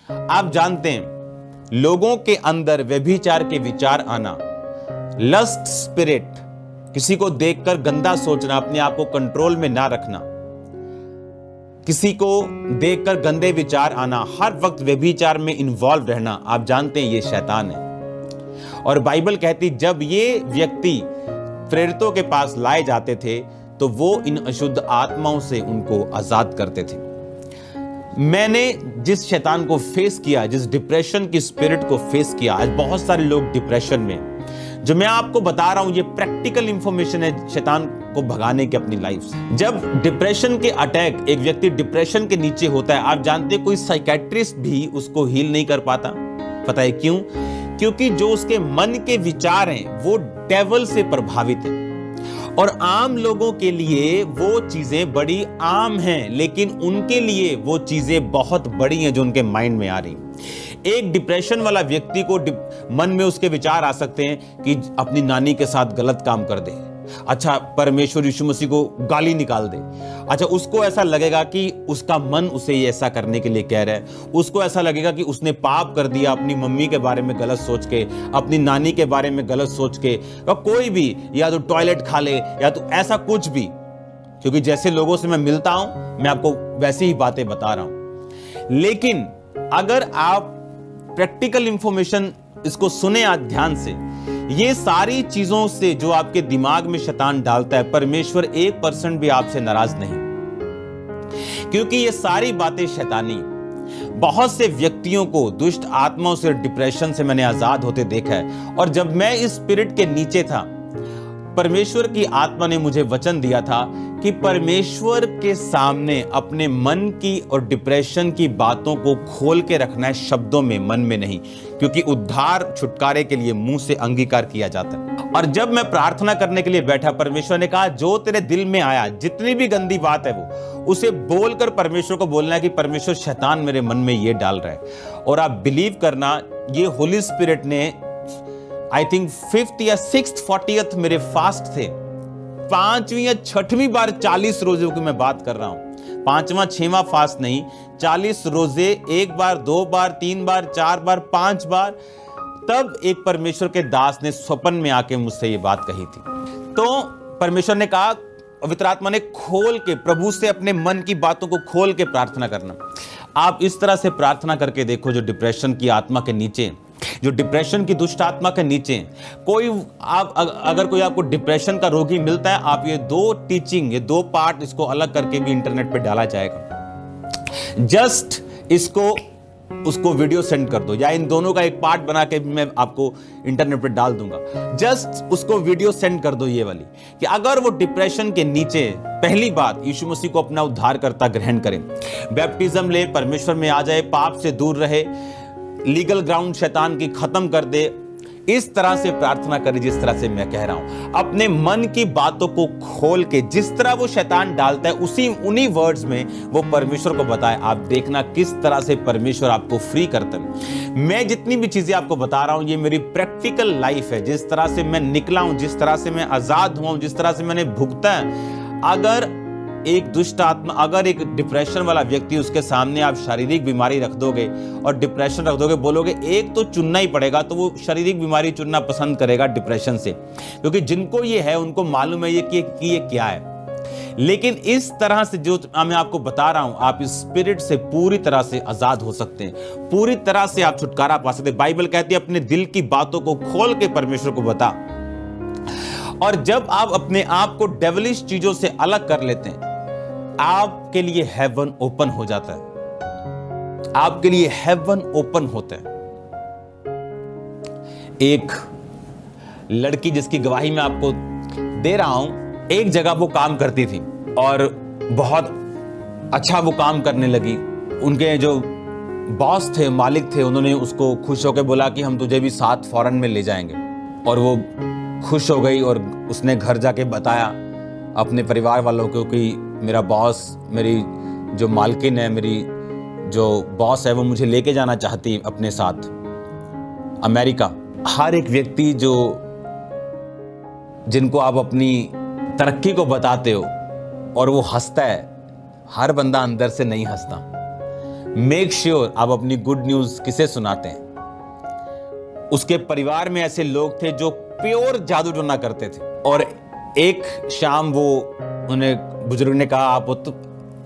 आप जानते हैं लोगों के अंदर व्यभिचार के विचार आना, लस्ट स्पिरिट, किसी को देखकर गंदा सोचना, अपने आप को कंट्रोल में ना रखना, किसी को देखकर गंदे विचार आना, हर वक्त व्यभिचार में इन्वॉल्व रहना, आप जानते हैं ये शैतान है। और बाइबल कहती जब ये व्यक्ति प्रेरितों के पास लाए जाते थे तो वो इन अशुद्ध आत्माओं से उनको आजाद करते थे। मैंने जिस शैतान को फेस किया, जिस डिप्रेशन की स्पिरिट को फेस किया, आज बहुत सारे लोग डिप्रेशन में, जो मैं आपको बता रहा हूं ये प्रैक्टिकल इंफॉर्मेशन है शैतान को भगाने की अपनी लाइफ से। जब डिप्रेशन के अटैक, एक व्यक्ति डिप्रेशन के नीचे होता है, आप जानते हैं कोई साइकेट्रिस्ट भी उसको हील नहीं कर पाता। पता है क्यों? क्योंकि जो उसके मन के विचार हैं वो डेविल से प्रभावित हैं। और आम लोगों के लिए वो चीजें बड़ी आम हैं, लेकिन उनके लिए वो चीजें बहुत बड़ी हैं जो उनके माइंड में आ रही। एक डिप्रेशन वाला व्यक्ति को मन में उसके विचार आ सकते हैं कि अपनी नानी के साथ गलत काम कर दे, अच्छा परमेश्वर यीशु मसीह को गाली निकाल दे, अच्छा उसको ऐसा लगेगा कि उसका मन उसे ये ऐसा करने के लिए कह रहा है, उसको ऐसा लगेगा कि उसने पाप कर दिया अपनी मम्मी के बारे में गलत सोच के, अपनी नानी के बारे में गलत सोच के, कोई भी, या तो टॉयलेट खा ले या तो ऐसा कुछ भी। क्योंकि जैसे लोगों से मैं मिलता हूं मैं आपको वैसी ही बातें बता रहा हूं। लेकिन अगर आप प्रैक्टिकल इंफॉर्मेशन इसको सुने आज ध्यान से, ये सारी चीजों से जो आपके दिमाग में शैतान डालता है, परमेश्वर 1% भी आपसे नाराज नहीं, क्योंकि ये सारी बातें शैतानी। बहुत से व्यक्तियों को दुष्ट आत्माओं से, डिप्रेशन से मैंने आजाद होते देखा है। और जब मैं इस स्पिरिट के नीचे था, परमेश्वर की आत्मा ने मुझे वचन दिया था कि परमेश्वर के सामने अपने मन की और डिप्रेशन की बातों को खोल के रखना है, शब्दों में, मन में नहीं, क्योंकि उद्धार छुटकारे के लिए मुंह से अंगीकार किया जाता है। और जब मैं प्रार्थना करने के लिए बैठा, परमेश्वर ने कहा जो तेरे दिल में आया, जितनी भी गंदी बात है वो उसे बोलकर परमेश्वर को बोलना है कि परमेश्वर शैतान मेरे मन में ये डाल रहा है। और आप बिलीव करना, ये होली स्पिरिट ने आई थिंक 5th या 6th 40th मेरे फास्ट थे, 5वीं या 6वीं बार 40 रोजों की मैं बात कर रहा हूं, 5वां 6वां फास्ट नहीं, 40 रोजे, 1 बार 2 बार 3 बार 4 बार 5 बार। तब एक परमेश्वर के दास ने स्वप्न में आके मुझसे ये बात कही थी। तो परमेश्वर ने कहा, पवित्र आत्मा ने खोल के, प्रभु से अपने मन की बातों को खोल के प्रार्थना करना। आप इस तरह से प्रार्थना करके देखो, जो डिप्रेशन की आत्मा के नीचे, जो डिप्रेशन की दुष्ट आत्मा के नीचे कोई, आप अगर कोई आपको डिप्रेशन का रोगी मिलता है, आप ये 2 टीचिंग, ये 2 पार्ट इसको अलग करके भी इंटरनेट पे डाला जाएगा। जस्ट इसको उसको वीडियो सेंड कर दो, या इन दोनों का एक पार्ट बना के मैं आपको इंटरनेट पे डाल दूंगा। जस्ट उसको वीडियो सेंड कर दो, ये वाली, कि अगर वो डिप्रेशन के नीचे, पहली बात यीशु मसीह को अपना उद्धारकर्ता ग्रहण करें, बैप्टिज्म ले, परमेश्वर में आ जाए, पाप से दूर रहे, लीगल ग्राउंड शैतान की खत्म कर दे, इस तरह से प्रार्थना करें जिस तरह से मैं कह रहा हूं। अपने मन की बातों को खोल के, जिस तरह वो शैतान डालता है उन्हीं वर्ड्स में वो परमेश्वर को बताए। आप देखना किस तरह से परमेश्वर आपको फ्री करता है। मैं जितनी भी चीजें आपको बता रहा हूं ये मेरी प्रैक्टिकल लाइफ है, जिस तरह से मैं निकला हूं, जिस तरह से मैं आजाद हुआ हूं, जिस तरह से मैंने भुगता है। अगर एक दुष्ट आत्मा, अगर एक डिप्रेशन वाला व्यक्ति, उसके सामने आप शारीरिक बीमारी रख दोगे और डिप्रेशन रख दोगे, बोलोगे एक तो चुनना ही पड़ेगा, तो वो शारीरिक बीमारी चुनना पसंद करेगा डिप्रेशन से, क्योंकि जिनको ये है उनको मालूम है कि ये क्या है। लेकिन इस तरह से जो मैं आपको बता रहा हूं, आप इस स्पिरिट से पूरी तरह से आजाद हो सकते हैं, पूरी तरह से आप छुटकारा पा सकते हैं। बाइबल कहती है अपने दिल की बातों को खोल के परमेश्वर को बता। और जब आप अपने आप को डेविलिश चीजों से अलग कर लेते हैं, आपके लिए हेवन ओपन हो जाता है, आपके लिए हेवन ओपन होता है। एक लड़की जिसकी गवाही मैं आपको दे रहा हूं, एक जगह वो काम करती थी और बहुत अच्छा वो काम करने लगी। उनके जो बॉस थे, मालिक थे, उन्होंने उसको खुश होकर बोला कि हम तुझे भी साथ फॉरेन में ले जाएंगे। और वो खुश हो गई और उसने घर जाके बताया अपने परिवार वालों को कि मेरा बॉस, मेरी जो मालकिन है, मेरी जो बॉस है, वो मुझे लेके जाना चाहती अपने साथ अमेरिका। हर एक व्यक्ति जिनको आप अपनी तरक्की को बताते हो और वो हंसता है, हर बंदा अंदर से नहीं हंसता। मेक श्योर आप अपनी गुड न्यूज किसे सुनाते हैं। उसके परिवार में ऐसे लोग थे जो प्योर जादू टोना करते थे, और एक शाम वो उन्हें बुजुर्ग ने कहा, आप तो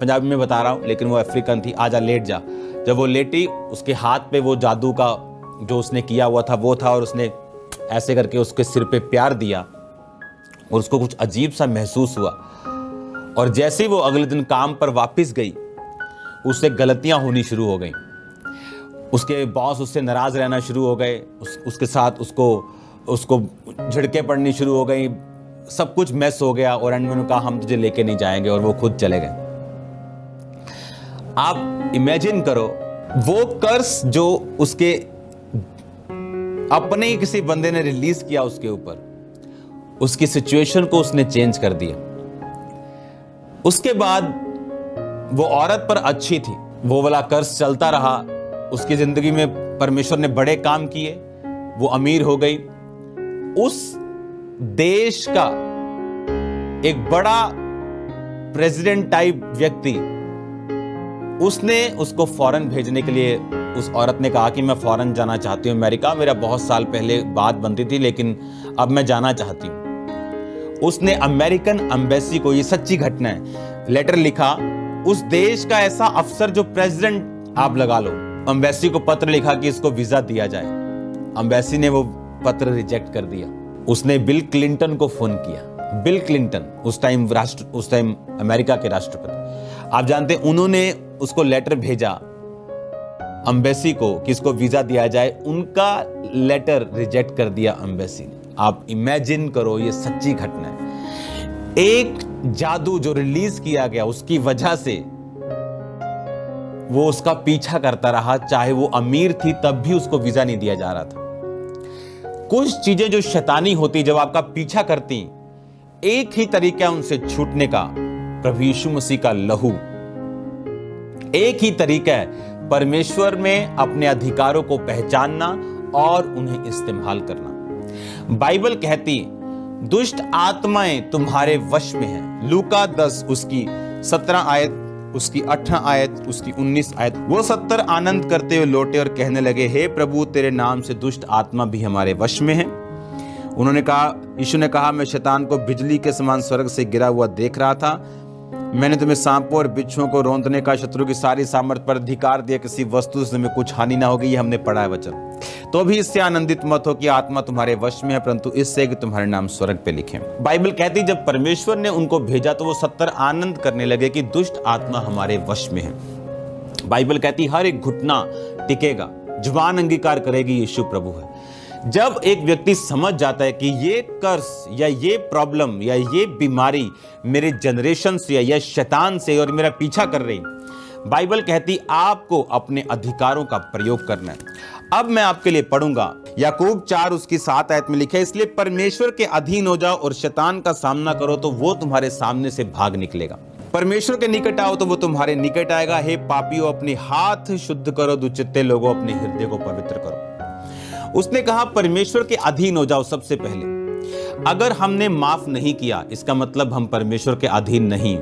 पंजाबी में बता रहा हूं लेकिन वो अफ्रीकन थी, आजा लेट जा। जब वो लेटी, उसके हाथ पे वो जादू का जो उसने किया हुआ था वो था, और उसने ऐसे करके उसके सिर पे प्यार दिया और उसको कुछ अजीब सा महसूस हुआ। और जैसे ही वो अगले दिन काम पर वापस गई, उससे गलतियां होनी शुरू हो गई। उसके बॉस उससे नाराज रहना शुरू हो गए, उसके साथ उसको झिड़के पड़नी शुरू हो गई, सब कुछ मेस हो गया। और एंड में उन्होंने कहा हम तुझे लेके नहीं जाएंगे, और वो खुद चले गए। आप इमेजिन करो, वो कर्स जो उसके अपने ही किसी बंदे ने रिलीज किया उसके ऊपर, उसकी सिचुएशन को उसने चेंज कर दिया। उसके बाद वो औरत पर अच्छी थी, वो वाला कर्स चलता रहा। उसकी जिंदगी में परमेश्वर ने बड़े काम किए, वो अमीर हो गई। उस देश का एक बड़ा प्रेसिडेंट टाइप व्यक्ति, उसने उसको फॉरेन भेजने के लिए, उस औरत ने कहा कि मैं फॉरेन जाना चाहती हूँ अमेरिका, मेरा बहुत साल पहले बात बनती थी लेकिन अब मैं जाना चाहती हूँ। उसने अमेरिकन एम्बेसी को, ये सच्ची घटना है, लेटर लिखा। उस देश का ऐसा अफसर जो प्रेसिडेंट आप लगा लो, एम्बेसी को पत्र लिखा कि इसको वीजा दिया जाए। एम्बेसी ने वो पत्र रिजेक्ट कर दिया। उसने बिल क्लिंटन को फोन किया। बिल क्लिंटन उस टाइम अमेरिका के राष्ट्रपति, आप जानते हैं, उन्होंने उसको लेटर भेजा एम्बेसी को कि इसको वीजा दिया जाए। उनका लेटर रिजेक्ट कर दिया एम्बेसी ने। आप इमेजिन करो, ये सच्ची घटना है। एक जादू जो रिलीज किया गया, उसकी वजह से वो उसका पीछा करता रहा, चाहे वो अमीर थी तब भी उसको वीजा नहीं दिया जा रहा था। कुछ चीजें जो शैतानी होती, जब आपका पीछा करती, एक ही तरीका उनसे छूटने का, प्रभु यीशु मसीह का लहू। एक ही तरीका है परमेश्वर में अपने अधिकारों को पहचानना और उन्हें इस्तेमाल करना। बाइबल कहती दुष्ट आत्माएं तुम्हारे वश में हैं। लूका 10 उसकी 17 आयत, उसकी 18 आयत, उसकी 19 आयत। वो 70 आनंद करते हुए लौटे और कहने लगे, हे प्रभु, तेरे नाम से दुष्ट आत्मा भी हमारे वश में है। उन्होंने कहा, यीशु ने कहा, मैं शैतान को बिजली के समान स्वर्ग से गिरा हुआ देख रहा था। मैंने तुम्हें सांपों और बिच्छुओं को रौंदने का, शत्रु की सारी सामर्थ पर अधिकार दिया, किसी वस्तु से तुम्हें कुछ हानि ना होगी। ये हमने पढ़ा है वचन। तो भी इससे आनंदित मत हो कि आत्मा तुम्हारे वश में है, परंतु इससे कि तुम्हारे नाम स्वर्ग पे लिखे। बाइबल कहती जब परमेश्वर ने उनको भेजा तो वो 70 आनंद करने लगे कि दुष्ट आत्मा हमारे वश में है। बाइबल कहती हर एक घुटना टिकेगा, जुबान अंगीकार करेगी यीशु प्रभु है। जब एक व्यक्ति समझ जाता है कि ये कर्स या ये प्रॉब्लम या ये बीमारी मेरे जनरेशन से या शैतान से और मेरा पीछा कर रही, बाइबल कहती आपको अपने अधिकारों का प्रयोग करना है। अब मैं आपके लिए पढ़ूंगा याकूब 4 उसकी 7 आयत में लिखा है, इसलिए परमेश्वर के अधीन हो जाओ और शैतान का सामना करो तो वो तुम्हारे सामने से भाग निकलेगा। परमेश्वर के निकट आओ तो वो तुम्हारे निकट आएगा। हे पापियों, अपने हाथ शुद्ध करो, दुचित्ते लोगों अपने हृदय को पवित्र करो। उसने कहा परमेश्वर के अधीन हो जाओ। सबसे पहले अगर हमने माफ नहीं किया, इसका मतलब हम परमेश्वर के अधीन नहीं।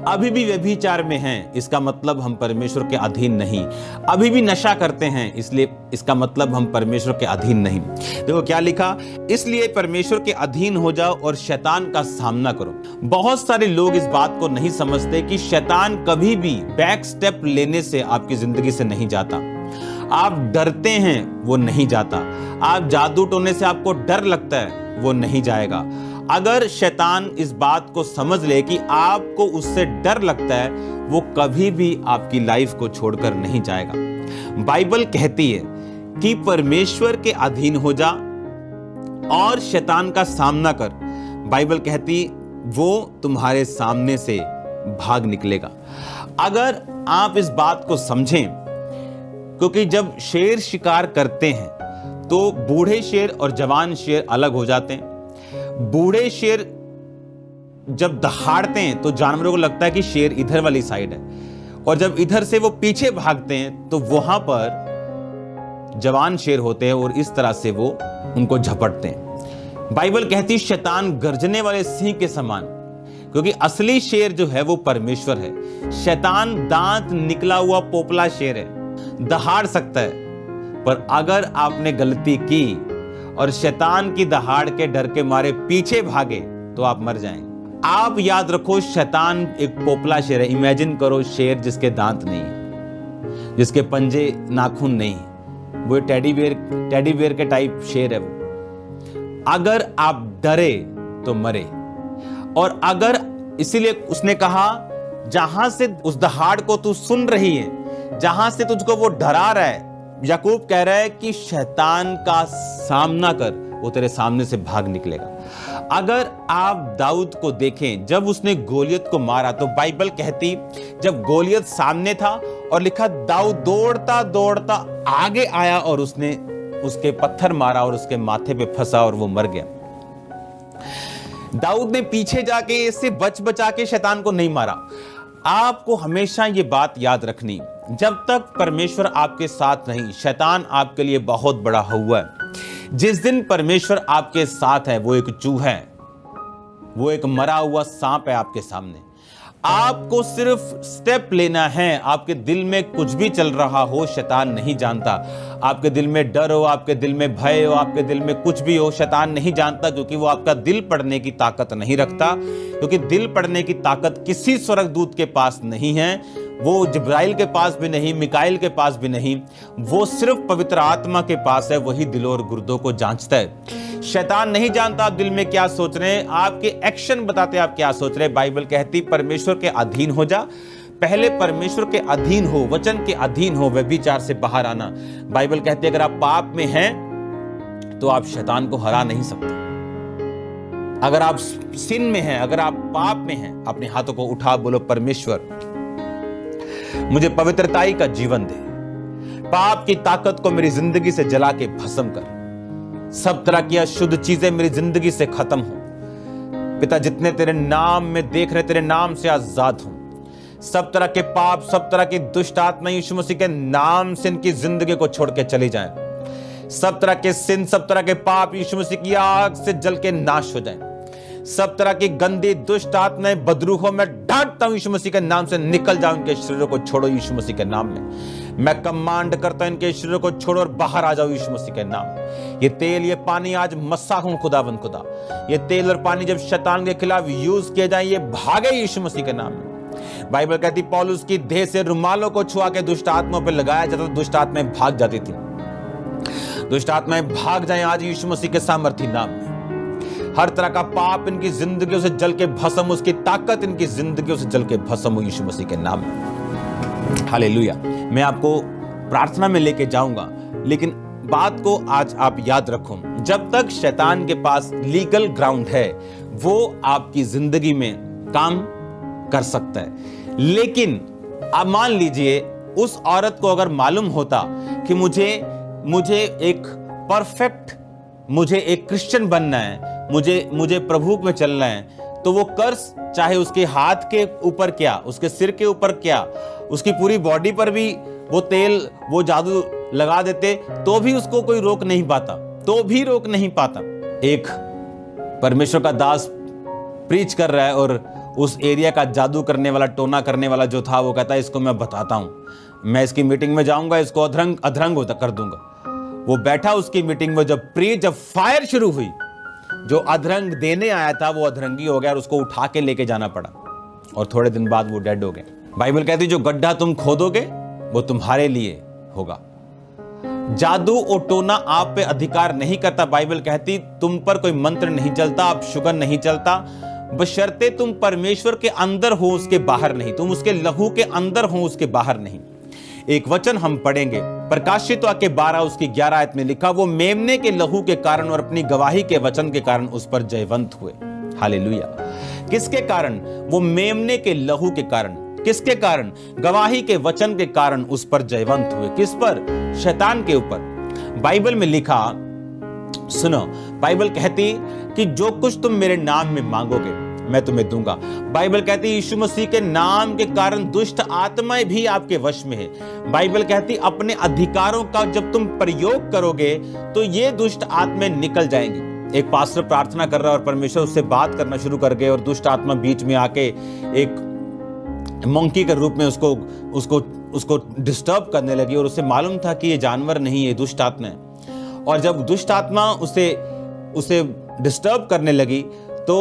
अभी भी व्यभिचार में हैं, इसका मतलब हम परमेश्वर के अधीन नहीं। अभी भी नशा करते हैं, इसलिए इसका मतलब हम परमेश्वर के अधीन नहीं। देखो क्या लिखा, इसलिए परमेश्वर के अधीन हो जाओ और शैतान का सामना करो। बहुत सारे लोग इस बात को नहीं समझते कि शैतान कभी भी बैक स्टेप लेने से आपकी जिंदगी से नहीं जाता। आप डरते हैं, वो नहीं जाता। आप जादू टोने से आपको डर लगता है, वो नहीं जाएगा। अगर शैतान इस बात को समझ ले कि आपको उससे डर लगता है, वो कभी भी आपकी लाइफ को छोड़कर नहीं जाएगा। बाइबल कहती है कि परमेश्वर के अधीन हो जा और शैतान का सामना कर। बाइबल कहती वो तुम्हारे सामने से भाग निकलेगा। अगर आप इस बात को समझें, क्योंकि जब शेर शिकार करते हैं तो बूढ़े शेर और जवान शेर अलग हो जाते हैं। बूढ़े शेर जब दहाड़ते हैं तो जानवरों को लगता है कि शेर इधर वाली साइड है, और जब इधर से वो पीछे भागते हैं तो वहां पर जवान शेर होते हैं और इस तरह से वो उनको झपटते हैं। बाइबल कहती शैतान गर्जने वाले सिंह के समान, क्योंकि असली शेर जो है वो परमेश्वर है। शैतान दांत निकला हुआ पोपला शेर है, दहाड़ सकता है, पर अगर आपने गलती की और शैतान की दहाड़ के डर के मारे पीछे भागे तो आप मर जाएंगे। आप याद रखो, शैतान एक पोपला शेर है। इमेजिन करो शेर जिसके दांत नहीं है, जिसके पंजे नाखून नहीं है, वो टेडी बेयर के टाइप शेर है वो। अगर आप डरे तो मरे। और अगर, इसीलिए उसने कहा जहां से उस दहाड़ को तू सुन रही है, जहां से तुझको वो डरा रहा है, याकूब कह रहा है कि शैतान का सामना कर, वो तेरे सामने से भाग निकलेगा। अगर आप दाऊद को देखें, जब उसने गोलियत को मारा तो बाइबल कहती जब गोलियत सामने था और लिखा दाऊद दौड़ता दौड़ता आगे आया और उसने उसके पत्थर मारा और उसके माथे पे फंसा और वो मर गया। दाऊद ने पीछे जाके इससे बचा के शैतान को नहीं मारा। आपको हमेशा ये बात याद रखनी, जब तक परमेश्वर आपके साथ नहीं, शैतान आपके लिए बहुत बड़ा हुआ है। जिस दिन परमेश्वर आपके साथ है, वो एक चूहा है, वो एक मरा हुआ सांप है आपके सामने। आपको सिर्फ स्टेप लेना है। आपके दिल में कुछ भी चल रहा हो, शैतान नहीं जानता। आपके दिल में डर हो, आपके दिल में भय हो, आपके दिल में कुछ भी हो, शैतान नहीं जानता, क्योंकि वो आपका दिल पढ़ने की ताकत नहीं रखता। क्योंकि दिल पढ़ने की ताकत किसी स्वर्गदूत के पास नहीं है, वो जिब्राइल के पास भी नहीं, मिकाइल के पास भी नहीं, वो सिर्फ पवित्र आत्मा के पास है। वही दिलों और गुर्दों को जांचता है। शैतान नहीं जानता आप दिल में क्या सोच रहे हैं, आपके एक्शन बताते आप क्या सोच रहे हैं। बाइबल कहती परमेश्वर के अधीन हो जा। पहले परमेश्वर के अधीन हो, वचन के अधीन हो, व्यभिचार से बाहर आना। बाइबल कहती है अगर आप पाप में हैं तो आप शैतान को हरा नहीं सकते। अगर आप सिन में हैं, अगर आप पाप में हैं, अपने हाथों को उठा बोलो परमेश्वर मुझे पवित्रताई का जीवन दे, पाप की ताकत को मेरी जिंदगी से जला के भस्म कर, सब तरह की अशुद्ध चीजें मेरी जिंदगी से खत्म हो। पिता जितने तेरे नाम में देख रहे, तेरे नाम से आजाद हो। सब तरह के पाप, सब तरह की दुष्ट आत्मा यीशु मसीह के नाम से इनकी जिंदगी को छोड़ के चली जाए। सब तरह के सिन, सब तरह के पाप यीशु मसीह की आग से जल के नाश हो जाए। सब तरह की गंदी दुष्ट आत्माएं, बदरूहों में डांटता हूं यीशु मसीह के नाम से, निकल जाओ, इनके शरीरों को छोड़ो यीशु मसीह के नाम में। मैं कमांड करता हूं इनके शरीरों को छोड़ो और बाहर आ जाओ यीशु मसीह के नाम में। ये तेल, ये पानी आज मस्सा हूं खुदावंद खुदा, ये तेल और पानी जब शैतान के खिलाफ यूज किए जाए, ये भागे यीशु मसीह के नाम में। बाइबल कहती पौलुस की देह से रुमालों को छुआ के दुष्ट आत्माओं पर लगाया जाता, दुष्ट आत्माएं भाग जाती थी। दुष्ट आत्माएं भाग जाएं आज यीशु मसीह के सामर्थी नाम में। हर तरह का पाप इनकी जिंदगियों से जल के भस्म, उसकी ताकत इनकी जिंदगियों से जल के भस्म हो यीशु मसीह के नाम में। हालेलुया। मैं आपको प्रार्थना में लेके जाऊंगा, लेकिन बात को आज आप याद रखो, जब तक शैतान के पास लीगल ग्राउंड है वो आपकी जिंदगी में काम कर सकता है। लेकिन आप मान लीजिए उस औरत को अगर मालूम होता कि मुझे एक परफेक्ट, मुझे एक क्रिश्चियन बनना है, मुझे प्रभु में चलना है, तो वो कर्स चाहे उसके हाथ के ऊपर क्या, उसके सिर के ऊपर क्या, उसकी पूरी बॉडी पर भी वो तेल, वो जादू लगा देते तो भी उसको कोई रोक नहीं पाता। एक परमेश्वर का दास प्रीच कर रहा है और उस एरिया का जादू करने वाला, टोना करने वाला जो था, वो कहता है इसको मैं बताता हूं, मैं इसकी मीटिंग में जाऊंगा, इसको अधरंग कर दूंगा। वो बैठा उसकी मीटिंग में, जब फायर शुरू हुई, जो अधरंग देने आया था वो अधरंगी हो गया और उसको उठा के लेके जाना पड़ा और थोड़े दिन बाद वो डेड हो गए। बाइबल कहती जो गड्ढा तुम खोदोगे वो तुम्हारे लिए होगा। जादू और टोना आप पे अधिकार नहीं करता। बाइबल कहती तुम पर कोई मंत्र नहीं चलता, आप शुगर नहीं चलता, बशर्ते तुम परमेश्वर के अंदर हो, उसके बाहर नहीं। तुम उसके लहू के अंदर हो, उसके बाहर नहीं। एक वचन हम पढ़ेंगे, प्रकाशित वाक्य 12 उसकी 11 आयत में लिखा, वो मेमने के लहू के कारण और अपनी गवाही के वचन के कारण उस पर जयवंत हुए। हालेलुया। किसके कारण? वो मेमने के लहू के कारण। किसके कारण? गवाही के वचन के कारण उस पर जयवंत हुए। किस पर? शैतान के ऊपर। बाइबल में लिखा, सुनो, बाइबल कहती कि जो कुछ तुम मेरे नाम में मांगोगे मैं तुम्हें दूंगा। बाइबल कहती यीशु मसीह के नाम के कारण दुष्ट आत्माएं भी आपके वश में है। बाइबल कहती अपने अधिकारों का जब तुम प्रयोग करोगे तो ये दुष्ट आत्माएं निकल जाएंगी। एक पास्टर प्रार्थना कर रहा है और परमेश्वर उससे बात करना शुरू कर गए और दुष्ट आत्मा बीच में आके एक मंकी के रूप में उसको डिस्टर्ब करने लगी और उसे मालूम था कि ये जानवर नहीं है, दुष्ट आत्मा है। और जब दुष्ट आत्मा उसे डिस्टर्ब करने लगी तो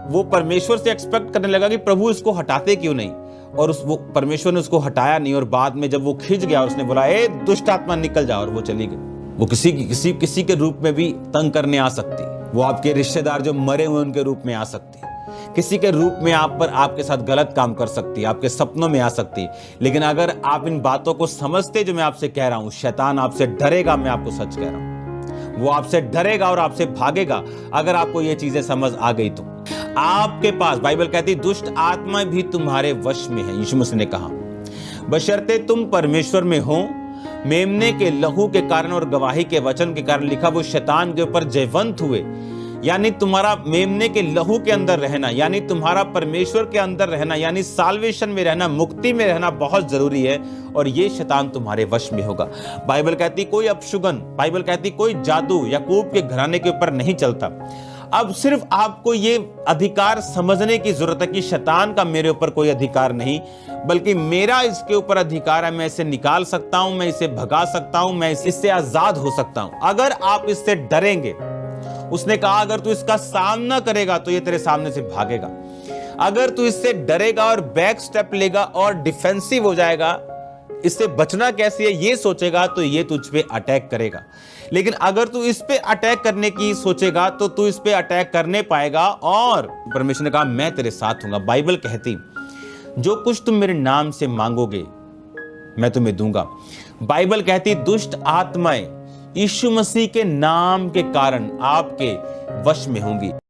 वो परमेश्वर से एक्सपेक्ट करने लगा कि प्रभु इसको हटाते क्यों नहीं, और वो परमेश्वर ने उसको हटाया नहीं। और बाद में जब वो खिंच गया उसने बोला, ए दुष्ट आत्मा निकल जा, और वो चली गई। वो किसी के रूप में भी तंग करने आ सकती, वो आपके रिश्तेदार जो मरे हुए उनके रूप में आ सकती, किसी के रूप में आप पर आपके साथ गलत काम कर सकती है, आपके सपनों में आ सकती है। लेकिन अगर आप इन बातों को समझते जो मैं आपसे कह रहा हूं, शैतान आपसे डरेगा, मैं आपको सच कह रहा हूं, वो आपसे डरेगा और आपसे भागेगा अगर आपको ये चीजें समझ आ गई तो। आपके पास बाइबल कहती दुष्ट आत्मा भी तुम्हारे वश में है, यीशु मसीह ने कहा, बशर्ते तुम परमेश्वर में हो। मेमने के लहू के कारण और गवाही के वचन के कारण लिखा वो शैतान के ऊपर जयवंत हुए। यानी तुम्हारा मेमने के लहू के अंदर रहना, यानी तुम्हारा परमेश्वर के अंदर रहना, यानी साल्वेशन में रहना, मुक्ति में रहना बहुत जरूरी है, और ये शैतान तुम्हारे वश में होगा। बाइबल कहती कोई अपशुगन, बाइबल कहती कोई जादू याकूब के घराने के ऊपर नहीं चलता। अब सिर्फ आपको ये अधिकार समझने की जरूरत है कि शैतान का मेरे ऊपर कोई अधिकार नहीं, बल्कि मेरा इसके ऊपर अधिकार है। मैं इसे निकाल सकता हूं, मैं इसे भगा सकता हूं, मैं इससे आजाद हो सकता हूं अगर आप इससे डरेंगे। उसने कहा अगर तू इसका सामना करेगा तो ये तेरे सामने से भागेगा। अगर तू इससे डरेगा और बैक स्टेप लेगा और डिफेंसिव हो जाएगा, इससे बचना कैसे है ये सोचेगा, तो ये तुझ पे अटैक करेगा। लेकिन अगर तू इस पे अटैक करने की सोचेगा तो तू इस पे अटैक करने पाएगा। और परमेश्वर ने कहा मैं तेरे साथ हूंगा। बाइबल कहती जो कुछ तुम मेरे नाम से मांगोगे मैं तुम्हें दूंगा। बाइबल कहती दुष्ट आत्माएं यीशु मसीह के नाम के कारण आपके वश में होंगी।